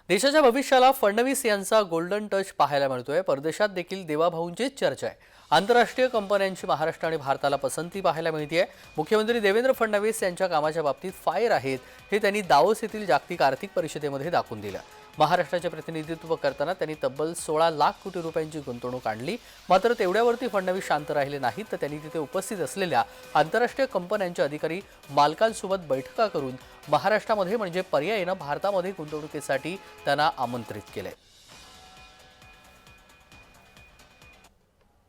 देशाच्या भविष्याला फडणवीस यांचा golden touch पाहायला मिळतोय। परदेशात देखील देवाभाऊंचीच चर्चा आहे। आंतरराष्ट्रीय कंपन्यांची महाराष्ट्र आणि भारताला पसंती पाहायला मिळते। मुख्यमंत्री देवेंद्र फडणवीस यांच्या कामाच्या बाबतीत फायर आहेत हे त्यांनी दावोस येथील जागतिक आर्थिक परिषदेमध्ये दाखवून दिलं। महाराष्ट्राचे प्रतिनिधित्व करताना त्यांनी तब्बल 16 लाख कोटी रुपयांची गुंतवणूक आणली। मात्र तेवढ्यावरती फडणवीस शांत राहिले नाहीत, तर त्यांनी तिथे उपस्थित असलेल्या आंतरराष्ट्रीय कंपन्यांचे अधिकारी मालकांसोबत बैठका करून महाराष्ट्रामध्ये म्हणजे पर्यायीने भारतामध्ये गुंतवणुकीसाठी त्यांना आमंत्रित केले।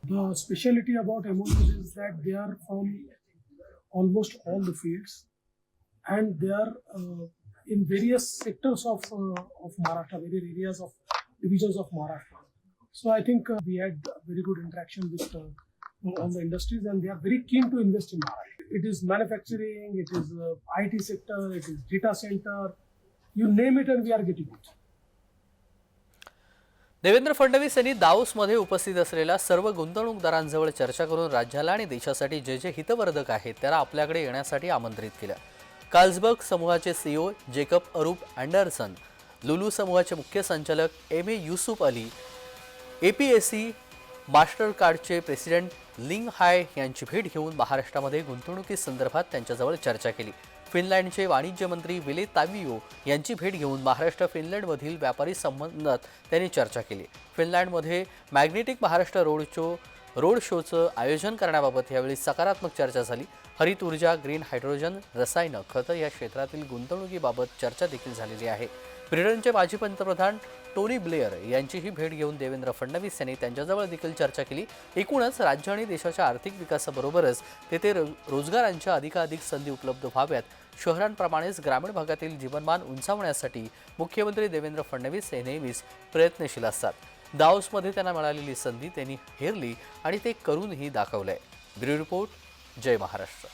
The speciality about MOUs is that they are from almost all the fields, and they are in various sectors of Maharashtra, various areas of divisions of Maharashtra. So I think we had very good interaction with all the industries, and they are very keen to invest in Maharashtra. It is manufacturing, it is IT sector, it is data center, you name it, and we are getting it. Devendra Fadnavis यांनी दावोसमध्ये उपस्थित असलेल्या सर्व गुंतवणूकदारांजवळ चर्चा करून राज्याला आणि देशासाठी जे जे हितवर्धक आहेत त्याला आपल्याकडे येण्यासाठी आमंत्रित केलं। कार्लसबर्ग समूहाचे CEO Jacob Aarup Andersen, Lulu समूहाचे मुख्य संचालक M A Yusuff Ali, APAC मास्टरकार्डचे प्रेसिडेंट लिंग हाय यांची भेट घेऊन महाराष्ट्रामध्ये गुंतवणुकीसंदर्भात त्यांच्याजवळ चर्चा केली। फिनलँडचे वाणिज्य मंत्री विले तावियो यांची भेट घेऊन महाराष्ट्र फिनलँडमधील व्यापारी संबंधात त्यांनी चर्चा केली। फिनलँडमध्ये मॅग्नेटिक महाराष्ट्र रोड शोचं आयोजन करण्याबाबत यावेळी सकारात्मक चर्चा झाली। हरित ऊर्जा, ग्रीन हायड्रोजन, रसायनं, खतं या क्षेत्रातील गुंतवणुकीबाबत चर्चा देखील झालेली आहे। ब्रिटनचे माजी पंतप्रधान टोनी ब्लेअर यांचीही भेट घेऊन देवेंद्र फडणवीस यांनी त्यांच्याजवळ देखील चर्चा केली। एकूणच राज्य आणि देशाच्या आर्थिक विकासाबरोबरच तेथे रोजगारांच्या अधिकाधिक संधी उपलब्ध व्हाव्यात, शहरांप्रमाणेच ग्रामीण भागातील जीवनमान उंचावण्यासाठी मुख्यमंत्री देवेंद्र फडणवीस हे नेहमीच प्रयत्नशील असतात। दावोसमध्ये त्यांना मिळालेली संधी त्यांनी हेरली आणि ते करूनही दाखवलंय। ब्युरो रिपोर्ट, जय महाराष्ट्र।